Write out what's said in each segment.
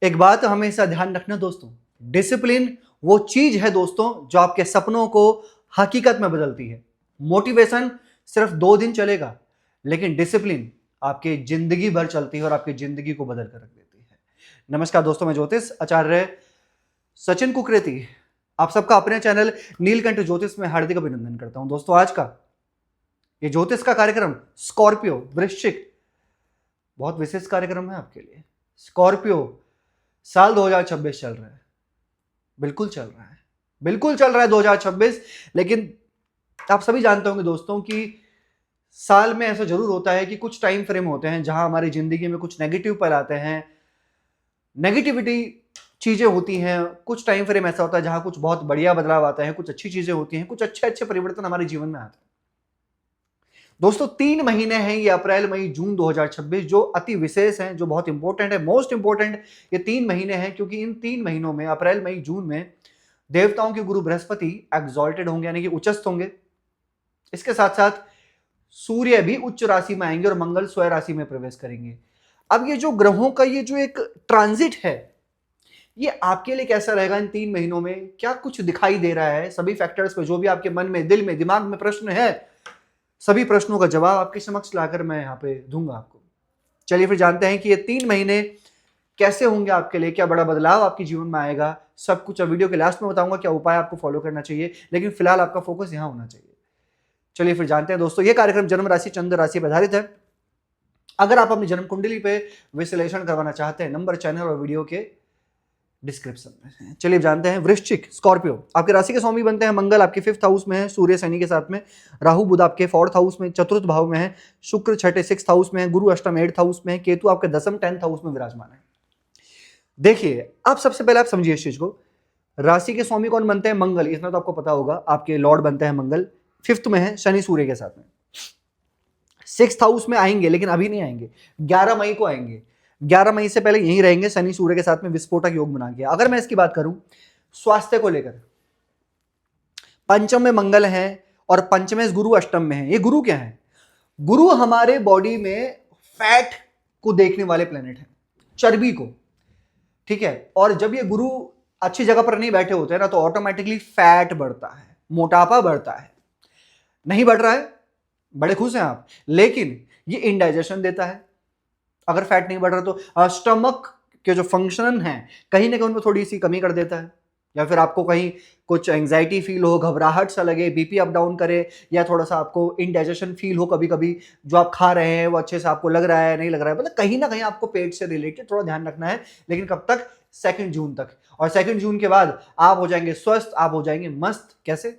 एक बात हमेशा ध्यान रखना दोस्तों, डिसिप्लिन वो चीज है दोस्तों जो आपके सपनों को हकीकत में बदलती है। मोटिवेशन सिर्फ 2 दिन चलेगा, लेकिन डिसिप्लिन आपके जिंदगी भर चलती है और आपकी जिंदगी को बदल कर रख देती है। नमस्कार दोस्तों, मैं ज्योतिष आचार्य सचिन कुकरेती आप सबका अपने चैनल नीलकंठ ज्योतिष में हार्दिक अभिनंदन करता हूं। दोस्तों, आज का ये ज्योतिष का कार्यक्रम स्कॉर्पियो वृश्चिक बहुत विशेष कार्यक्रम है आपके लिए। स्कॉर्पियो साल 2026 चल रहा है, बिल्कुल चल रहा है, बिल्कुल चल रहा है 2026। लेकिन आप सभी जानते होंगे दोस्तों कि साल में ऐसा जरूर होता है कि कुछ टाइम फ्रेम होते हैं जहां हमारी जिंदगी में कुछ नेगेटिव पल आते हैं, नेगेटिविटी चीजें होती हैं। कुछ टाइम फ्रेम ऐसा होता है जहां कुछ बहुत बढ़िया बदलाव आता है, कुछ अच्छी चीजें होती हैं, कुछ अच्छे अच्छे परिवर्तन हमारे जीवन में आते हैं। दोस्तों, 3 महीने हैं ये, अप्रैल मई जून 2026, जो अति विशेष हैं, जो बहुत इंपॉर्टेंट है, मोस्ट इंपॉर्टेंट ये 3 महीने हैं, क्योंकि इन 3 महीनों में अप्रैल मई जून में देवताओं के गुरु बृहस्पति एक्सॉल्टेड होंगे, यानी कि उच्चस्थ होंगे। इसके साथ साथ सूर्य भी उच्च राशि में आएंगे और मंगल स्वयं राशि में प्रवेश करेंगे। अब ये जो ग्रहों का ये जो एक ट्रांजिट है, ये आपके लिए कैसा रहेगा इन 3 महीनों में, क्या कुछ दिखाई दे रहा है? सभी फैक्टर्स पे जो भी आपके मन में, दिल में, दिमाग में प्रश्न है, सभी प्रश्नों का जवाब आपके समक्ष लाकर मैं यहाँ पे दूंगा आपको। चलिए फिर जानते हैं कि ये 3 महीने कैसे होंगे आपके लिए, क्या बड़ा बदलाव आपके जीवन में आएगा। सब कुछ अब वीडियो के लास्ट में बताऊंगा, क्या उपाय आपको फॉलो करना चाहिए, लेकिन फिलहाल आपका फोकस यहाँ होना चाहिए। चलिए फिर जानते हैं दोस्तों, ये कार्यक्रम जन्म राशि चंद्र राशि पर आधारित है। अगर आप अपनी जन्म कुंडली पे विश्लेषण करवाना चाहते हैं, नंबर चैनल और वीडियो के डिस्क्रिप्शन में है। चलिए जानते हैं वृश्चिक स्कॉर्पियो, आपके राशि के स्वामी बनते हैं मंगल, आपके 5th हाउस में है सूर्य शनि के साथ में, राहु बुध आपके 4th हाउस में, चतुर्थ भाव में है, शुक्र 6ठे 6th हाउस में है, गुरु अष्टम 8th हाउस में है, केतु आपके 10th 10th हाउस में विराजमान है। देखिए, आप सबसे पहले आप समझिए इस चीज को, राशि के स्वामी कौन बनते हैं? मंगल, इतना तो आपको पता होगा, आपके लॉर्ड बनते हैं मंगल। 5th में है शनि सूर्य के साथ में। 6th हाउस में आएंगे, लेकिन अभी नहीं आएंगे, 11 मई को आएंगे। 11 मई से पहले यहीं रहेंगे शनि सूर्य के साथ में विस्फोटक योग बना के। अगर मैं इसकी बात करूं स्वास्थ्य को लेकर, पंचम में मंगल है और पंचमेश गुरु अष्टम में है। ये गुरु क्या है? गुरु हमारे बॉडी में फैट को देखने वाले प्लेनेट है, चर्बी को, ठीक है। और जब ये गुरु अच्छी जगह पर नहीं बैठे होते हैं ना, तो ऑटोमेटिकली फैट बढ़ता है, मोटापा बढ़ता है। नहीं बढ़ रहा है, बड़े खुश हैं आप, लेकिन ये इंडाइजेशन देता है। अगर फैट नहीं बढ़ रहा तो स्टमक के जो फंक्शन है कहीं ना कहीं उनमें थोड़ी सी कमी कर देता है, या फिर आपको कहीं कुछ एंजाइटी फील हो, घबराहट सा लगे, बीपी अप डाउन करे, या थोड़ा सा आपको इंडाइजेशन फील हो, कभी कभी जो आप खा रहे हैं वो अच्छे से आपको लग रहा है नहीं लग रहा है, मतलब कहीं ना कहीं आपको पेट से रिलेटेड थोड़ा ध्यान रखना है। लेकिन कब तक? 2 जून तक। और 2 जून के बाद आप हो जाएंगे स्वस्थ, आप हो जाएंगे मस्त। कैसे?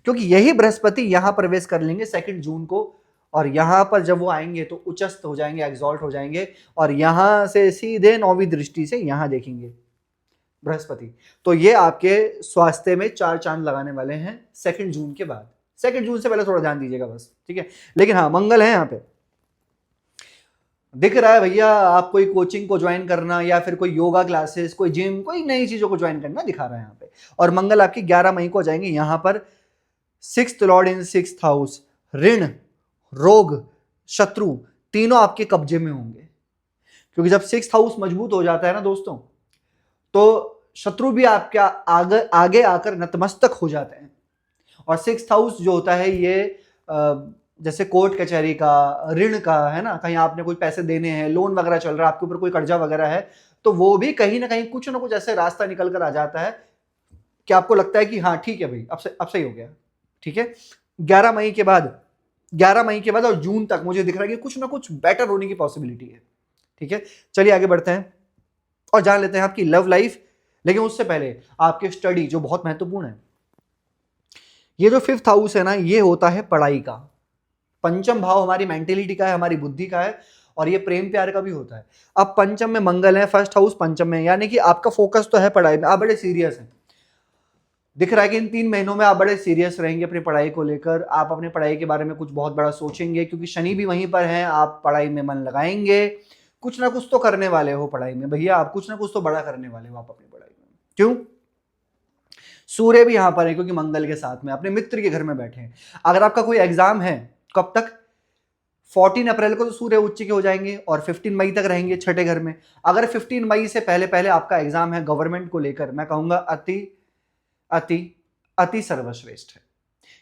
क्योंकि यही बृहस्पति यहां प्रवेश कर लेंगे 2 जून को, और यहां पर जब वो आएंगे तो उच्चस्थ हो जाएंगे, एक्सॉल्ट हो जाएंगे, और यहां से सीधे 9वीं दृष्टि से यहां देखेंगे बृहस्पति। तो ये आपके स्वास्थ्य में 4 चांद लगाने वाले हैं 2 जून के बाद। 2 जून से पहले थोड़ा ध्यान दीजिएगा बस, ठीक है। लेकिन हाँ, मंगल है यहाँ पे, दिख रहा है भैया, आप कोई कोचिंग को ज्वाइन करना, या फिर कोई योगा क्लासेस, कोई जिम, कोई नई चीजों को ज्वाइन करना दिखा रहा है यहाँ पे। और मंगल आपकी 11 मई को जाएंगे यहाँ पर 6th लॉर्ड इन 6th हाउस। ऋण, रोग, शत्रु तीनों आपके कब्जे में होंगे, क्योंकि जब 6th हाउस मजबूत हो जाता है ना दोस्तों, तो शत्रु भी आपके आगे आगे आकर नतमस्तक हो जाते हैं। और 6th हाउस जो होता है ये जैसे कोर्ट कचहरी का, ऋण का, है ना, कहीं आपने कोई पैसे देने हैं, लोन वगैरह चल रहा है, आपके ऊपर कोई कर्जा वगैरह है, तो वो भी कहीं ना कहीं कुछ ना कुछ ऐसे रास्ता निकल कर आ जाता है कि आपको लगता है कि हाँ ठीक है भाई, अब सही हो गया, ठीक है। 11 मई के बाद, 11 मई के बाद और जून तक मुझे दिख रहा है कि कुछ ना कुछ बेटर होने की पॉसिबिलिटी है, ठीक है। चलिए आगे बढ़ते हैं और जान लेते हैं आपकी लव लाइफ। लेकिन उससे पहले आपकी स्टडी जो बहुत महत्वपूर्ण है, ये जो 5th हाउस है ना, ये होता है पढ़ाई का। पंचम भाव हमारी मेंटेलिटी का है, हमारी बुद्धि का है, और ये प्रेम प्यार का भी होता है। अब पंचम में मंगल है, 1st हाउस पंचम में, यानी कि आपका फोकस तो है पढ़ाई में, आप बड़े सीरियस हैं। दिख रहा है कि इन 3 महीनों में आप बड़े सीरियस रहेंगे अपनी पढ़ाई को लेकर। आप अपनी पढ़ाई के बारे में कुछ बहुत बड़ा सोचेंगे, क्योंकि शनि भी वहीं पर है, आप पढ़ाई में मन लगाएंगे। कुछ ना कुछ तो करने वाले हो पढ़ाई में भैया, आप कुछ ना कुछ तो बड़ा करने वाले हो आप अपनी पढ़ाई में। क्यों? सूर्य भी यहां पर है, क्योंकि मंगल के साथ में अपने मित्र के घर में बैठे हैं। अगर आपका कोई एग्जाम है, कब तक? 14 अप्रैल को तो सूर्य उच्च के हो जाएंगे और 15 मई तक रहेंगे छठे घर में। अगर 15 मई से पहले पहले आपका एग्जाम है गवर्नमेंट को लेकर, मैं कहूंगा अति अति अति सर्वश्रेष्ठ है,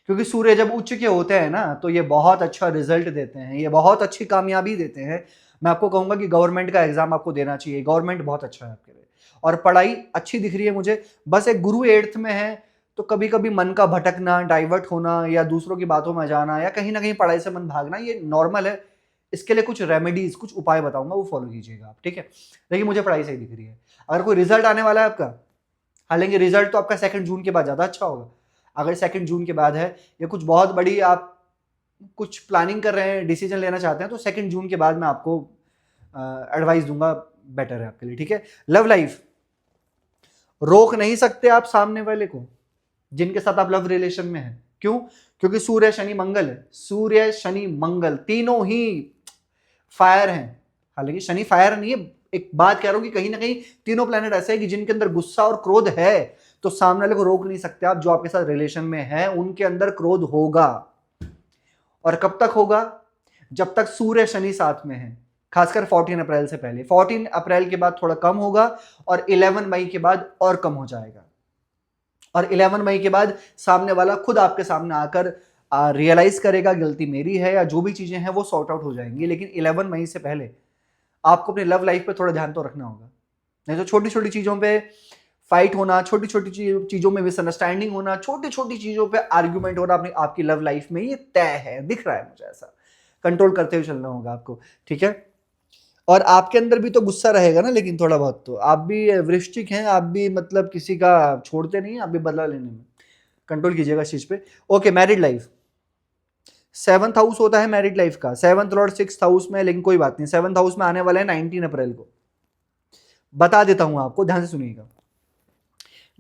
क्योंकि सूर्य जब उच्च के होते हैं ना तो ये बहुत अच्छा रिजल्ट देते हैं, ये बहुत अच्छी कामयाबी देते हैं। मैं आपको कहूंगा कि गवर्नमेंट का एग्जाम आपको देना चाहिए, गवर्नमेंट बहुत अच्छा है आपके लिए और पढ़ाई अच्छी दिख रही है मुझे। बस एक गुरु 8th में है तो कभी कभी मन का भटकना, डाइवर्ट होना या दूसरों की बातों में जाना या कहीं ना कहीं पढ़ाई से मन भागना, ये नॉर्मल है। इसके लिए कुछ रेमेडीज, कुछ उपाय बताऊंगा, वो फॉलो कीजिएगा आप, ठीक है। देखिए मुझे पढ़ाई सही दिख रही है। अगर कोई रिजल्ट आने वाला है आपका, हालांकि रिजल्ट तो आपका 2 जून के बाद ज्यादा अच्छा होगा। अगर 2 जून के बाद है या कुछ बहुत बड़ी आप कुछ प्लानिंग कर रहे हैं, डिसीजन लेना चाहते हैं, तो 2 जून के बाद मैं आपको एडवाइस दूंगा, बेटर है आपके लिए, ठीक है। लव लाइफ, रोक नहीं सकते आप सामने वाले को जिनके साथ आप लव रिलेशन में हैं। क्यों? क्योंकि सूर्य शनि मंगल है, सूर्य शनि मंगल तीनों ही फायर हैं। हालांकि शनि फायर नहीं है, एक बात कह रहा हूं कि कहीं ना कहीं तीनों प्लैनेट ऐसे हैं कि जिनके अंदर गुस्सा और क्रोध है, तो सामने वाले को रोक नहीं सकते आप। जो आपके साथ रिलेशन में है उनके अंदर क्रोध होगा, और कब तक होगा? जब तक सूर्य शनि साथ में है, खासकर 14 अप्रैल से पहले। 14 अप्रैल के बाद थोड़ा कम होगा और 11 मई के बाद और कम हो जाएगा। और 11 मई के बाद सामने वाला खुद आपके सामने आकर रियलाइज करेगा गलती मेरी है, या जो भी चीजें हैं वो सॉर्ट आउट हो जाएंगी। लेकिन 11 मई से पहले आपको अपनी लव लाइफ पे थोड़ा ध्यान तो रखना होगा, नहीं तो छोटी छोटी चीजों पे फाइट होना, छोटी छोटी चीजों में मिसअंडरस्टैंडिंग होना, छोटी छोटी चीजों पे आर्ग्यूमेंट होना अपनी आपकी लव लाइफ में, ये तय है, दिख रहा है मुझे ऐसा। कंट्रोल करते हुए चलना होगा आपको, ठीक है। और आपके अंदर भी तो गुस्सा रहेगा ना, लेकिन थोड़ा बहुत तो आप भी वृश्चिक हैं, आप भी मतलब किसी का छोड़ते नहीं, आप भी बदला लेने में कंट्रोल कीजिएगा इस चीज पे। Okay, married life, 7th house होता है मैरिड लाइफ का, 7th लॉर्ड 6th हाउस में, लेकिन कोई बात नहीं, 7th हाउस में आने वाले हैं 19 अप्रैल को। बता देता हूं आपको, ध्यान से सुनिएगा।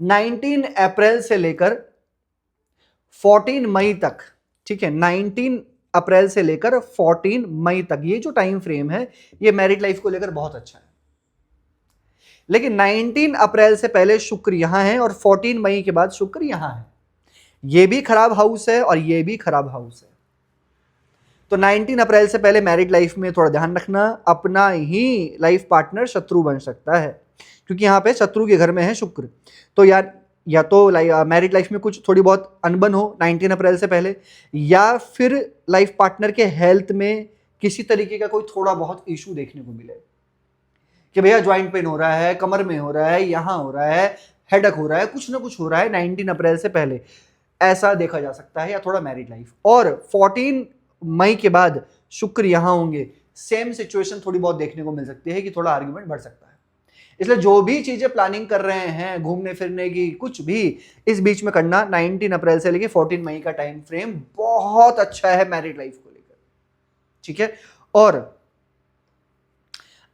19 अप्रैल से लेकर 14 मई तक, ठीक है, 19 अप्रैल से लेकर 14 मई तक ये जो टाइम फ्रेम है, ये मैरिड लाइफ को लेकर बहुत अच्छा है। लेकिन 19 अप्रैल से पहले शुक्र यहां है और 14 मई के बाद शुक्र यहां है। ये भी खराब हाउस है और ये भी खराब हाउस है। तो 19 अप्रैल से पहले मैरिड लाइफ में थोड़ा ध्यान रखना, अपना ही लाइफ पार्टनर शत्रु बन सकता है, क्योंकि यहां पे शत्रु के घर में है शुक्र। तो या तो मैरिड लाइफ में कुछ थोड़ी बहुत अनबन हो 19 अप्रैल से पहले, या फिर लाइफ पार्टनर के हेल्थ में किसी तरीके का कोई थोड़ा बहुत इशू देखने को मिले कि भैया ज्वाइंट पेन हो रहा है, कमर में हो रहा है, यहां हो रहा है, हेडक हो रहा है, कुछ ना कुछ हो रहा है 19 अप्रैल से पहले, ऐसा देखा जा सकता है। या थोड़ा मैरिड लाइफ, और 14 मई के बाद शुक्र यहां होंगे, सेम सिचुएशन थोड़ी बहुत देखने को मिल सकती है कि थोड़ा आर्ग्यूमेंट बढ़ सकता है। इसलिए जो भी चीजें प्लानिंग कर रहे हैं घूमने फिरने की, कुछ भी इस बीच में करना, 19 अप्रैल से लेके 14 मई का टाइम फ्रेम बहुत अच्छा है मैरिड लाइफ को लेकर, ठीक है। और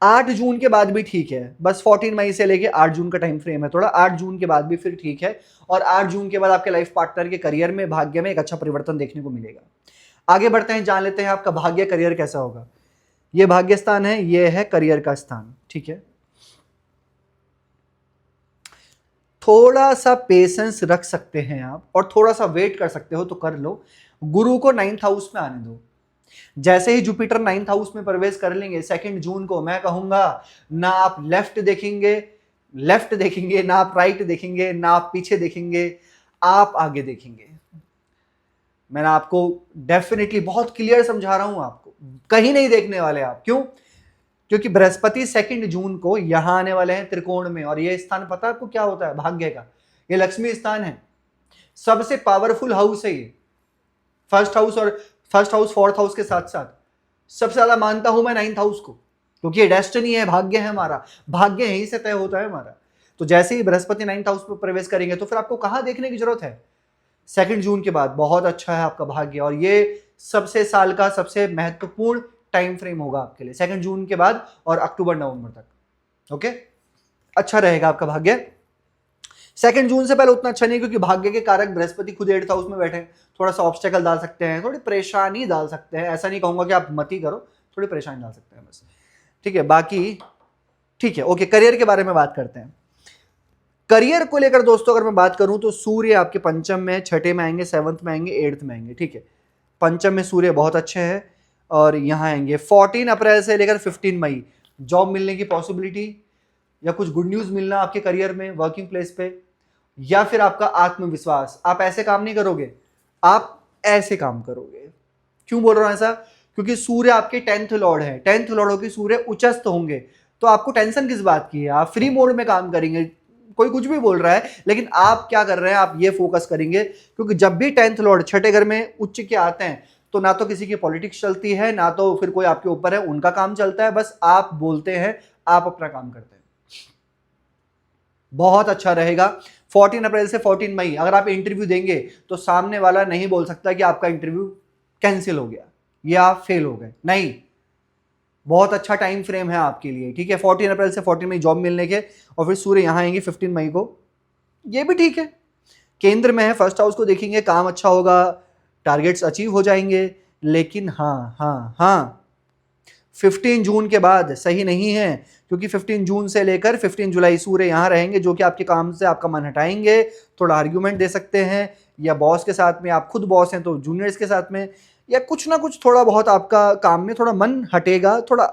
8 जून के बाद भी ठीक है, बस 14 मई से लेके 8 जून का टाइम फ्रेम है थोड़ा, 8 जून के बाद भी फिर ठीक है। और 8 जून के बाद आपके लाइफ पार्टनर के करियर में, भाग्य में एक अच्छा परिवर्तन देखने को मिलेगा। आगे बढ़ते हैं, जान लेते हैं आपका भाग्य करियर कैसा होगा। ये भाग्य स्थान है, ये है करियर का स्थान, ठीक है। थोड़ा सा पेशेंस रख सकते हैं आप और थोड़ा सा वेट कर सकते हो तो कर लो। गुरु को 9th हाउस में आने दो। जैसे ही जुपिटर 9th हाउस में प्रवेश कर लेंगे 2 जून को, मैं कहूंगा ना आप लेफ्ट देखेंगे, ना आप राइट देखेंगे, ना आप पीछे देखेंगे, आप आगे देखेंगे। मैंने आपको डेफिनेटली बहुत क्लियर समझा रहा हूं, आपको कहीं नहीं देखने वाले आप। क्यों? क्योंकि बृहस्पति 2 जून को यहां आने वाले हैं त्रिकोण में, और यह स्थान पता है आपको क्या होता है? भाग्य का, ये लक्ष्मी स्थान है, सबसे पावरफुल हाउस है ये। फर्स्ट हाउस 4th हाउस के साथ साथ सबसे ज्यादा मानता हूं मैं 9th हाउस को, क्योंकि ये डेस्टिनी है, भाग्य है हमारा, भाग्य यहीं से तय होता है हमारा। तो जैसे ही बृहस्पति 9th हाउस में प्रवेश करेंगे तो फिर आपको कहां देखने की जरूरत है? 2 जून के बाद बहुत अच्छा है आपका भाग्य, और ये सबसे साल का सबसे महत्वपूर्ण टाइम फ्रेम होगा आपके लिए, 2 जून के बाद और अक्टूबर नवंबर तक। ओके, अच्छा रहेगा आपका भाग्य। 2 जून से पहले उतना अच्छा नहीं, क्योंकि भाग्य के कारक बृहस्पति खुद 8th हाउस में बैठे हैं, थोड़ा सा ऑब्स्टेकल डाल सकते हैं, थोड़ी परेशानी डाल सकते हैं। ऐसा नहीं कहूंगा कि आप मत ही करो, थोड़ी परेशानी डाल सकते हैं बस, ठीक है। बाकी ठीक है, ओके। करियर के बारे में बात करते हैं। करियर को लेकर दोस्तों अगर मैं बात करूं तो सूर्य आपके पंचम में, छठे में आएंगे, 7th में आएंगे, 8th में आएंगे, ठीक है। पंचम में सूर्य बहुत अच्छे हैं, और यहाँ आएंगे 14 अप्रैल से लेकर 15 मई, जॉब मिलने की पॉसिबिलिटी या कुछ गुड न्यूज़ मिलना आपके करियर में, वर्किंग प्लेस पे, या फिर आपका आत्मविश्वास। आप ऐसे काम नहीं करोगे, आप ऐसे काम करोगे। क्यों बोल रहा हूं ऐसा? क्योंकि सूर्य आपके 10th लॉर्ड है, 10th लॉर्ड होकर सूर्य उच्चस्थ होंगे, तो आपको टेंशन किस बात की है? आप फ्री मोड में काम करेंगे। कोई कुछ भी बोल रहा है, लेकिन आप क्या कर रहे हैं, आप ये फोकस करेंगे, क्योंकि जब भी 10th लॉर्ड छठे घर में उच्च के आते हैं तो ना तो किसी की पॉलिटिक्स चलती है, ना तो फिर कोई आपके ऊपर है, उनका काम चलता है, बस आप बोलते हैं, आप अपना काम करते हैं। बहुत अच्छा रहेगा। 14 अप्रैल से 14 मई अगर आप इंटरव्यू देंगे तो सामने वाला नहीं बोल सकता कि आपका इंटरव्यू कैंसिल हो गया या आप फेल हो गए, नहीं। बहुत अच्छा टाइम फ्रेम है आपके लिए, ठीक है। 14 अप्रैल से 14 मई जॉब मिलने के, और फिर सूर्य यहां आएंगे 15 मई को, ये भी ठीक है। केंद्र में है, फर्स्ट हाउस को देखेंगे, काम अच्छा होगा, टारगेट्स अचीव हो जाएंगे। लेकिन हाँ 15 जून के बाद सही नहीं है, क्योंकि 15 जून से लेकर 15 जुलाई सूर्य यहां रहेंगे, जो कि आपके काम से आपका मन हटाएंगे। थोड़ा आर्ग्यूमेंट दे सकते हैं, या बॉस के साथ में, आप खुद बॉस हैं तो जूनियर्स के साथ में, या कुछ ना कुछ थोड़ा बहुत आपका काम में थोड़ा मन हटेगा, थोड़ा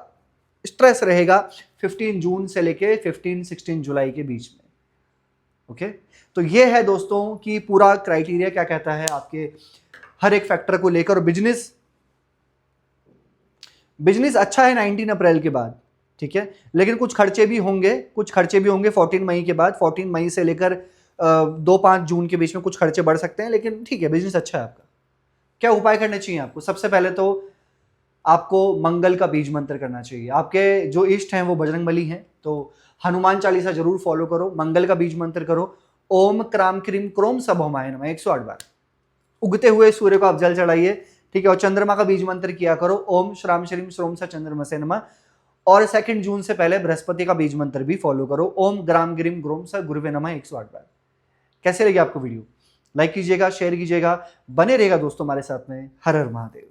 स्ट्रेस रहेगा 15 जून से लेके 15-16 जुलाई के बीच में। ओके, तो ये है दोस्तों कि पूरा क्राइटेरिया क्या कहता है आपके हर एक फैक्टर को लेकर। बिजनेस अच्छा है 19 अप्रैल के बाद, ठीक है, लेकिन कुछ खर्चे भी होंगे 14 मई के बाद। 14 मई से लेकर 2-5 जून के बीच में कुछ खर्चे बढ़ सकते हैं, लेकिन ठीक है, बिजनेस अच्छा है आपका। क्या उपाय करने चाहिए आपको? सबसे पहले तो आपको मंगल का बीज मंत्र करना चाहिए। आपके जो इष्ट हैं वो बजरंगबली हैं, तो हनुमान चालीसा जरूर फॉलो करो, मंगल का बीज मंत्र करो, ओम क्राम क्रीम क्रोम सभौमाय नमः 108 बार। उगते हुए सूर्य को आप जल चढ़ाइए, ठीक है, और चंद्रमा का बीज मंत्र किया करो, ओम श्राम श्रीम श्रोम स चंद्रमसे नमः। और 2 जून से पहले बृहस्पति का बीज मंत्र भी फॉलो करो, ओम ग्राम गिरिम ग्रोम स गुरुवे नमः 108 बार। कैसे लगी आपको वीडियो? लाइक कीजिएगा, शेयर कीजिएगा, बने रहेगा दोस्तों हमारे साथ में। हर हर महादेव।